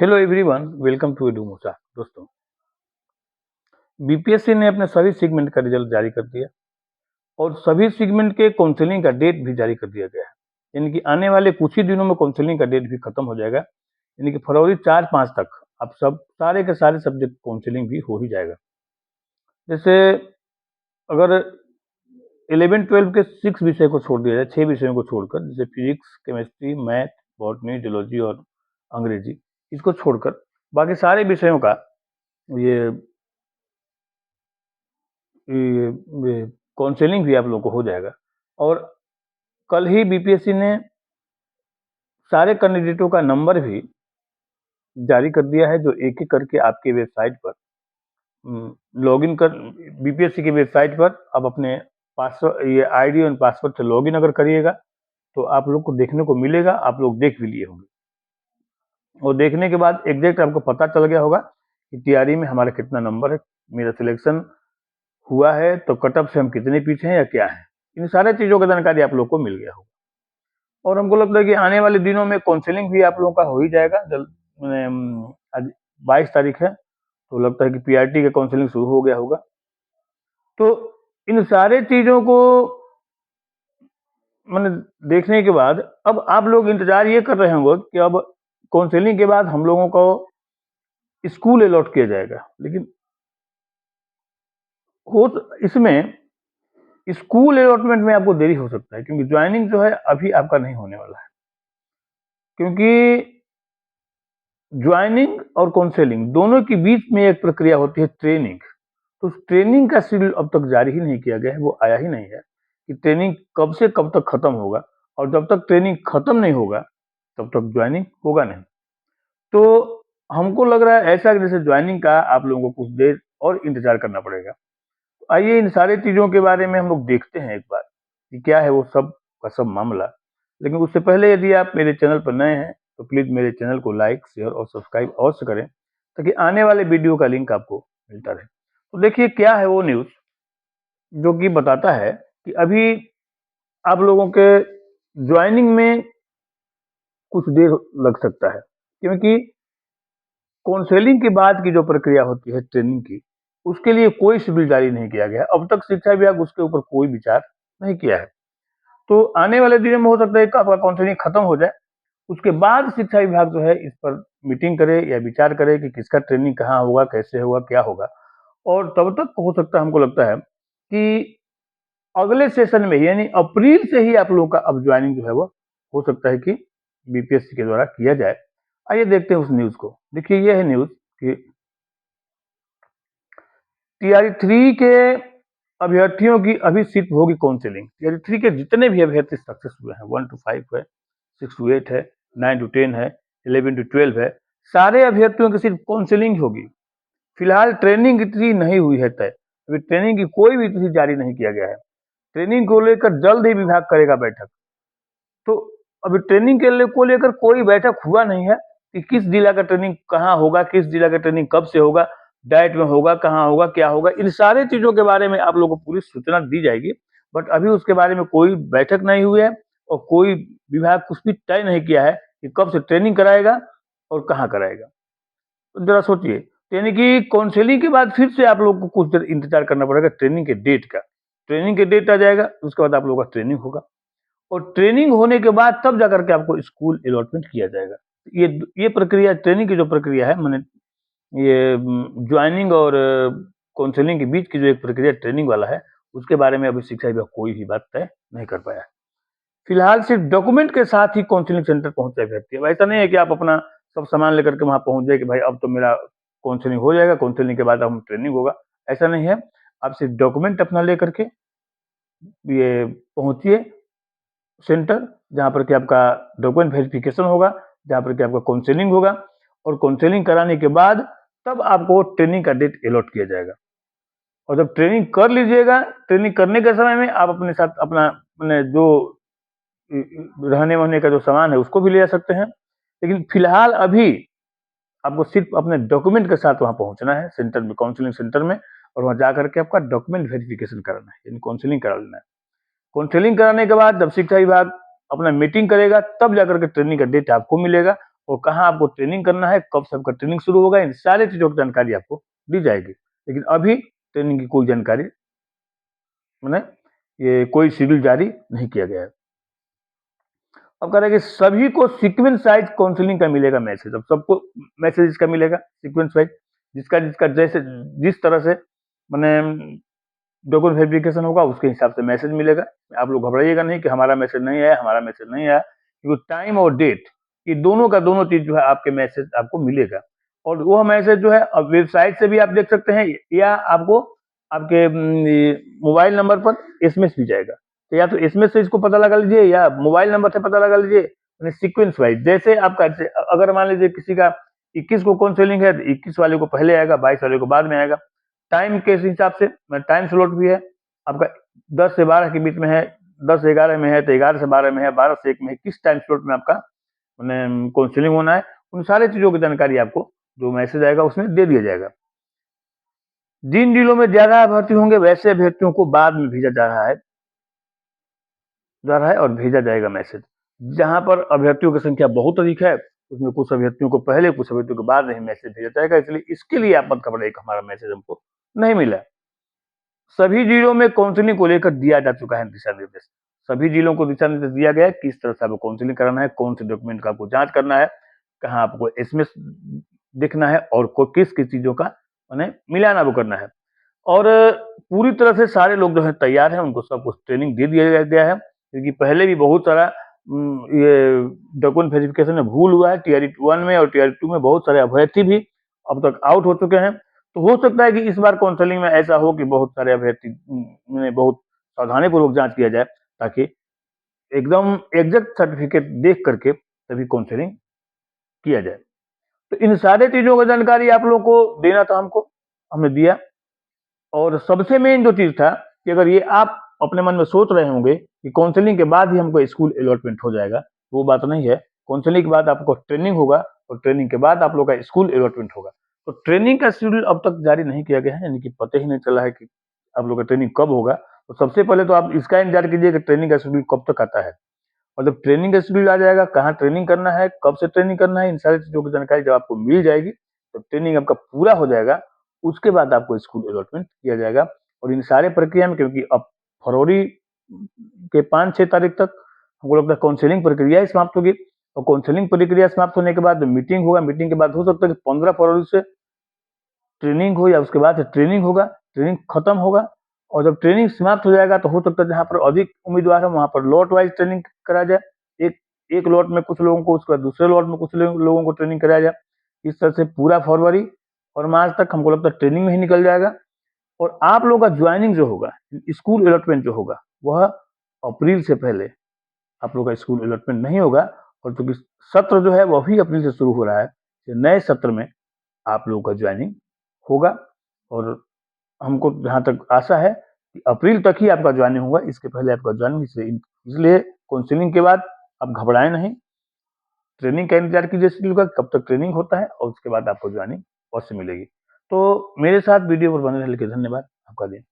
Hello everyone, welcome to Edumosa. दोस्तों, BPSC ने अपने सभी सेगमेंट का रिजल्ट जारी कर दिया और सभी सेगमेंट के काउंसलिंग का डेट भी जारी कर दिया गया है। यानी कि आने वाले कुछ ही दिनों में काउंसलिंग का डेट भी खत्म हो जाएगा। यानी कि फरवरी 4-5 तक अब सब सारे के सारे सब्जेक्ट काउंसलिंग भी हो ही जाएगा। जैसे अगर 11-12 के 6 विषय को छोड़ दिया जाए, 6 विषयों को छोड़कर, जैसे physics, chemistry, math, botany, geology और अंग्रेजी, इसको छोड़कर बाकी सारे विषयों का ये काउंसलिंग भी आप लोगों को हो जाएगा। और कल ही बीपीएससी ने सारे कैंडिडेटों का नंबर भी जारी कर दिया है, जो एक एक करके आपके वेबसाइट पर लॉगिन कर बीपीएससी की वेबसाइट पर आप अपने पासवर्ड, ये आईडी और पासवर्ड से लॉगिन अगर करिएगा तो आप लोग को देखने को मिलेगा। आप लोग देख भी लिए होंगे और देखने के बाद एग्जैक्ट आपको पता चल गया होगा कि तैयारी में हमारा कितना नंबर है, मेरा सिलेक्शन हुआ है तो कट ऑफ से हम कितने पीछे हैं या क्या है। इन सारे चीज़ों की जानकारी आप लोग को मिल गया होगा और हमको लगता है कि आने वाले दिनों में काउंसलिंग भी आप लोगों का हो ही जाएगा। जल्द आज 22 तारीख है तो लगता है कि पीआरटी का काउंसलिंग शुरू हो गया होगा। तो इन सारे चीज़ों को मैंने देखने के बाद अब आप लोग इंतजार ये कर रहे होंगे कि अब काउंसलिंग के बाद हम लोगों को स्कूल अलॉट किया जाएगा, लेकिन हो इसमें स्कूल अलॉटमेंट में आपको देरी हो सकता है, क्योंकि ज्वाइनिंग जो है अभी आपका नहीं होने वाला है। क्योंकि ज्वाइनिंग और काउंसलिंग दोनों के बीच में एक प्रक्रिया होती है, ट्रेनिंग। तो उस ट्रेनिंग का शेड्यूल अब तक जारी ही नहीं किया गया है, वो आया ही नहीं है कि ट्रेनिंग कब से कब तक खत्म होगा। और जब तक ट्रेनिंग खत्म नहीं होगा तब तक ज्वाइनिंग होगा नहीं। तो हमको लग रहा है ऐसा कि जैसे ज्वाइनिंग का आप लोगों को कुछ देर और इंतजार करना पड़ेगा। आइए इन सारी चीज़ों के बारे में हम लोग देखते हैं एक बार कि क्या है वो सब का सब मामला। लेकिन उससे पहले यदि आप मेरे चैनल पर नए हैं तो प्लीज़ मेरे चैनल को लाइक, शेयर और सब्सक्राइब अवश्य करें, ताकि आने वाले वीडियो का लिंक आपको मिलता रहे। तो देखिए क्या है वो न्यूज़ जो कि बताता है कि अभी आप लोगों के ज्वाइनिंग में कुछ देर लग सकता है, क्योंकि काउंसलिंग के बाद की जो प्रक्रिया होती है ट्रेनिंग की, उसके लिए कोई शेड्यूल जारी नहीं किया गया है। अब तक शिक्षा विभाग उसके ऊपर कोई विचार नहीं किया है। तो आने वाले दिनों में हो सकता है कि आपका काउंसलिंग खत्म हो जाए, उसके बाद शिक्षा विभाग जो है इस पर मीटिंग करे या विचार करे कि किसका ट्रेनिंग कहाँ होगा, कैसे होगा, क्या होगा। और तब तक हो सकता है, हमको लगता है कि अगले सेशन में यानी अप्रैल से ही आप लोगों का अब ज्वाइनिंग जो है वो हो सकता है कि बीपीएससी के द्वारा किया जाए। आइए देखते हैं उस न्यूज़ को। देखिए ये है न्यूज़ कि टीआरई 3 के अभ्यर्थियों की अभी सिर्फ होगी काउंसलिंग। टीआरई 3 के जितने भी अभ्यर्थी सक्सेस हुए हैं, 1 to 5 है, 6 to 8 है, 9 to 10 है, 11 to 12 है, सारे अभ्यर्थियों की सिर्फ काउंसलिंग होगी। फिलहाल ट्रेनिंग की तिथि नहीं हुई है तय। अभी ट्रेनिंग की कोई भी तिथि जारी नहीं किया गया है। ट्रेनिंग को लेकर जल्द ही विभाग करेगा बैठक। तो अभी ट्रेनिंग को लेकर कोई बैठक हुआ नहीं है कि किस जिला का ट्रेनिंग कहाँ होगा, किस जिला का ट्रेनिंग कब से होगा, डाइट में होगा, कहाँ होगा, क्या होगा। इन सारे चीज़ों के बारे में आप लोगों को पूरी सूचना दी जाएगी, बट अभी उसके बारे में कोई बैठक नहीं हुई है और कोई विभाग कुछ भी तय नहीं किया है कि कब से ट्रेनिंग कराएगा और कहाँ कराएगा। तो जरा सोचिए, यानी कि काउंसलिंग के बाद फिर से आप लोग को कुछ देर इंतजार करना पड़ेगा ट्रेनिंग के डेट का। ट्रेनिंग के डेट आ जाएगा, उसके बाद आप लोगों का ट्रेनिंग होगा और ट्रेनिंग होने के बाद तब जाकर के आपको स्कूल अलॉटमेंट किया जाएगा। ये प्रक्रिया, ट्रेनिंग की जो प्रक्रिया है, मैंने ये ज्वाइनिंग और काउंसलिंग के बीच की जो एक प्रक्रिया ट्रेनिंग वाला है, उसके बारे में अभी शिक्षा विभाग कोई भी बात तय नहीं कर पाया है। फिलहाल सिर्फ डॉक्यूमेंट के साथ ही काउंसलिंग सेंटर पहुंच जाए व्यक्ति। अब ऐसा नहीं है कि आप अपना सब सामान लेकर के वहां पहुंच जाए कि भाई अब तो मेरा काउंसलिंग हो जाएगा, काउंसलिंग के बाद हम ट्रेनिंग होगा। ऐसा नहीं है। आप सिर्फ डॉक्यूमेंट अपना लेकर के ये पहुंचिए सेंटर, जहाँ पर कि आपका डॉक्यूमेंट वेरिफिकेशन होगा, जहाँ पर कि आपका काउंसलिंग होगा और काउंसलिंग कराने के बाद तब आपको ट्रेनिंग का डेट अलॉट किया जाएगा। और जब ट्रेनिंग कर लीजिएगा, ट्रेनिंग करने के समय में आप अपने साथ अपना अपने जो रहने वहने का जो सामान है उसको भी ले जा सकते हैं। लेकिन फिलहाल अभी आपको सिर्फ अपने डॉक्यूमेंट के साथ वहाँ पहुँचना है सेंटर में, काउंसलिंग सेंटर में, और वहाँ जा करके आपका डॉक्यूमेंट वेरिफिकेशन कराना है, यानी काउंसलिंग करा लेना है। काउंसलिंग कराने के बाद जब शिक्षा विभाग अपना मीटिंग करेगा तब जाकर के ट्रेनिंग का डेट आपको मिलेगा और कहाँ आपको ट्रेनिंग करना है, कब से आपका ट्रेनिंग शुरू होगा, इन सारी चीज़ों की जानकारी आपको दी जाएगी। लेकिन अभी ट्रेनिंग की कोई जानकारी माने ये कोई शेड्यूल जारी नहीं किया गया है। अब कह रहे हैं कि सभी को सीक्वेंस वाइज काउंसलिंग का मिलेगा मैसेज। अब सबको मैसेज इसका मिलेगा सीक्वेंस वाइज, जिसका जिसका जैसे जिस तरह से माने डॉक्यूमेंट वेरिफिकेशन होगा उसके हिसाब से मैसेज मिलेगा। आप लोग घबराइएगा नहीं कि हमारा मैसेज नहीं आया, हमारा मैसेज नहीं आया, क्योंकि टाइम और डेट ये दोनों का दोनों चीज जो है आपके मैसेज आपको मिलेगा। और वह मैसेज जो है अब वेबसाइट से भी आप देख सकते हैं, या आपको आपके मोबाइल नंबर पर एसएमएस भी जाएगा। तो या तो एसएमएस से इसको पता लगा लीजिए, या मोबाइल नंबर से पता लगा लीजिए, सीक्वेंस वाइज। जैसे आपका अगर मान लीजिए किसी का 21 को काउंसलिंग है, तो 21 वाले को पहले आएगा, 22 वाले को बाद में आएगा। टाइम के हिसाब से टाइम स्लॉट भी है आपका, 10 से 12 के बीच में है, 10 से 11 में है, तो 11 से 12 में है, 12 से 1 में है, किस टाइम स्लॉट में आपका मैंने काउंसलिंग होना है, उन सारी चीज़ों की जानकारी आपको जो मैसेज आएगा उसमें दे दिया जाएगा। जिन जिलों में ज़्यादा अभ्यर्थी होंगे वैसे अभ्यर्थियों को बाद में भेजा जा रहा है और भेजा जाएगा मैसेज। जहाँ पर अभ्यर्थियों की संख्या बहुत अधिक है, उसमें कुछ अभ्यर्थियों को पहले, कुछ अभ्यर्थियों को बाद में मैसेज भेजा जाएगा। इसलिए इसके लिए आप मत घबराइए कि हमारा मैसेज हमको नहीं मिला। सभी जिलों में काउंसलिंग को लेकर दिया जा चुका है दिशा निर्देश। सभी जिलों को दिशा निर्देश दिया गया है किस तरह से आपको काउंसलिंग कराना है, कौन से डॉक्यूमेंट का आपको जांच करना है, कहाँ आपको एसएमएस दिखना है, और किस किस चीजों का मैंने मिलान आपको करना है। और पूरी तरह से सारे लोग जो है तैयार हैं, उनको सब कुछ ट्रेनिंग दे दिया गया है, क्योंकि पहले भी बहुत सारा ये डॉक्यूमेंट वेरिफिकेशन में भूल हुआ है। टीआरई 1 में और टीआरई 2 में बहुत सारे अभ्यर्थी भी अब तक आउट हो चुके हैं। तो हो सकता है कि इस बार काउंसलिंग में ऐसा हो कि बहुत सारे अभ्यर्थी में बहुत सावधानी पूर्वक जांच किया जाए, ताकि एकदम एग्जैक्ट सर्टिफिकेट देख करके तभी काउंसलिंग किया जाए। तो इन सारे चीजों की जानकारी आप लोगों को देना था हमको, हमने दिया। और सबसे मेन जो चीज था कि अगर ये आप अपने मन में सोच रहे होंगे कि काउंसलिंग के बाद ही हमको स्कूल अलॉटमेंट हो जाएगा, वो बात नहीं है। काउंसलिंग के बाद आपको ट्रेनिंग होगा, और ट्रेनिंग के बाद आप लोग का स्कूल अलॉटमेंट होगा। तो ट्रेनिंग का शेड्यूल अब तक जारी नहीं किया गया है, यानी कि पता ही नहीं चला है कि आप लोग का ट्रेनिंग कब होगा। तो सबसे पहले तो आप इसका इंतजार कीजिए कि ट्रेनिंग का शेड्यूल कब तक आता है, और जब ट्रेनिंग का शेड्यूल आ जाएगा, कहाँ ट्रेनिंग करना है, कब से ट्रेनिंग करना है, इन सारी चीज़ों की जानकारी जब आपको मिल जाएगी, तो ट्रेनिंग आपका पूरा हो जाएगा, उसके बाद आपको स्कूल अलॉटमेंट किया जाएगा। और इन सारे प्रक्रिया में, क्योंकि अब फरवरी के 5-6 तारीख तक हमको लगता है काउंसलिंग प्रक्रिया ही समाप्त होगी, और काउंसलिंग प्रक्रिया समाप्त होने के बाद मीटिंग होगा। मीटिंग के बाद हो सकता है कि 15 फरवरी से ट्रेनिंग हो, या उसके बाद से ट्रेनिंग होगा, ट्रेनिंग खत्म होगा। और जब ट्रेनिंग समाप्त हो जाएगा तो हो सकता है जहाँ पर अधिक उम्मीदवार है वहाँ पर लॉट वाइज ट्रेनिंग कराया जाए। एक एक लॉट में कुछ लोगों को, उसके बाद दूसरे लॉट में कुछ लोगों को ट्रेनिंग कराया जाए। इस तरह से पूरा फरवरी और मार्च तक हमको लगता है ट्रेनिंग में ही निकल जाएगा। और आप लोगों का ज्वाइनिंग जो होगा, स्कूल अलॉटमेंट जो होगा, वह अप्रैल से पहले आप लोग का स्कूल अलॉटमेंट नहीं होगा। और चूंकि सत्र जो है वह भी अप्रैल से शुरू हो रहा है, तो नए सत्र में आप लोगों का ज्वाइनिंग होगा। और हमको जहाँ तक आशा है कि अप्रैल तक ही आपका ज्वाइनिंग होगा, इसके पहले आपका ज्वाइनिंग इसलिए काउंसलिंग के बाद आप घबराएं नहीं, ट्रेनिंग का इंतजार कीजिए शेड्यूल का, कब तक ट्रेनिंग होता है, और उसके बाद आपको ज्वाइनिंग अवश्य मिलेगी। तो मेरे साथ वीडियो पर बने रहने के लिए धन्यवाद। आपका दिन